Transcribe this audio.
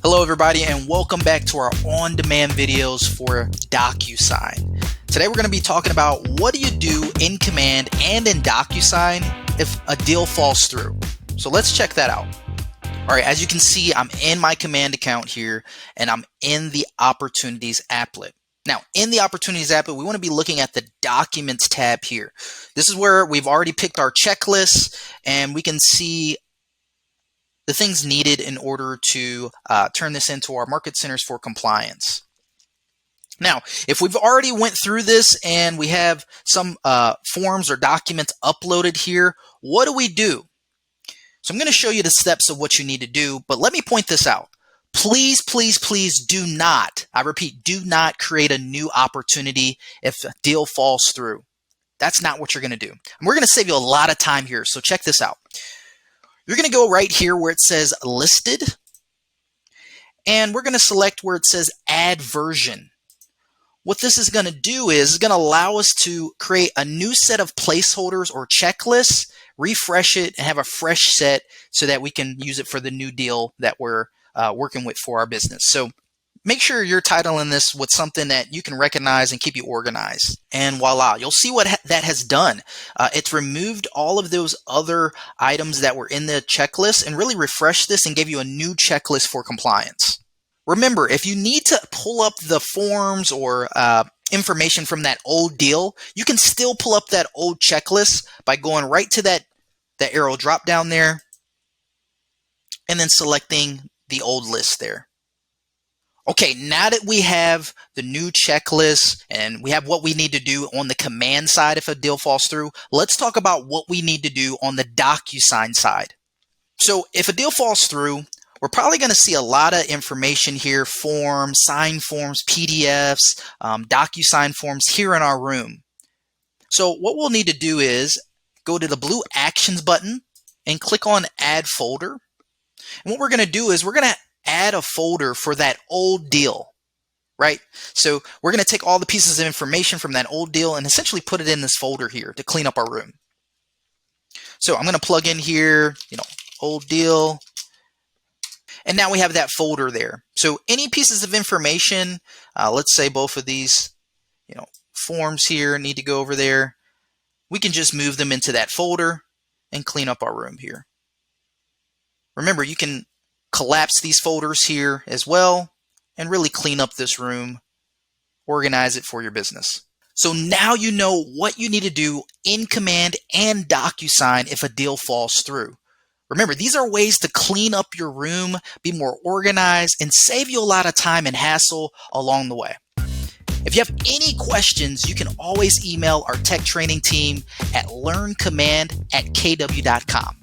Hello everybody and welcome back to our on-demand videos for DocuSign. Today we're going to be talking about what do you do in Command and in DocuSign if a deal falls through. So let's check that out. Alright, as you can see, I'm in my Command account here and I'm in the Opportunities applet. Now, in the Opportunities applet, we want to be looking at the Documents tab here. This is where we've already picked our checklist and we can see the things needed in order to turn this into our market centers for compliance. Now, if we've already went through this and we have some forms or documents uploaded here, what do we do? So I'm going to show you the steps of what you need to do, but let me point this out. Please, please, please do not, I repeat, do not create a new opportunity if a deal falls through. That's not what you're going to do. And we're going to save you a lot of time here, so check this out. You're going to go right here where it says listed, and we're going to select where it says add version. What this is going to do is it's going to allow us to create a new set of placeholders or checklists, refresh it, and have a fresh set so that we can use it for the new deal that we're working with for our business. So make sure you're titling this with something that you can recognize and keep you organized. And voila, you'll see what that has done. It's removed all of those other items that were in the checklist and really refreshed this and gave you a new checklist for compliance. Remember, if you need to pull up the forms or information from that old deal, you can still pull up that old checklist by going right to that arrow drop down there and then selecting the old list there. Okay, now that we have the new checklist and we have what we need to do on the Command side if a deal falls through, let's talk about what we need to do on the DocuSign side. So if a deal falls through, we're probably going to see a lot of information here, forms, sign forms, PDFs, DocuSign forms here in our room. So what we'll need to do is go to the blue Actions button and click on Add Folder. And what we're going to do is we're going to add a folder for that old deal, right? So we're going to take all the pieces of information from that old deal and essentially put it in this folder here to clean up our room. So I'm going to plug in here, old deal. And now we have that folder there. So any pieces of information, let's say both of these, forms here need to go over there. We can just move them into that folder and clean up our room here. Remember, you can collapse these folders here as well and really clean up this room, organize it for your business. So now you know what you need to do in Command and DocuSign if a deal falls through. Remember, these are ways to clean up your room, be more organized, and save you a lot of time and hassle along the way. If you have any questions, you can always email our tech training team at learncommand@kw.com.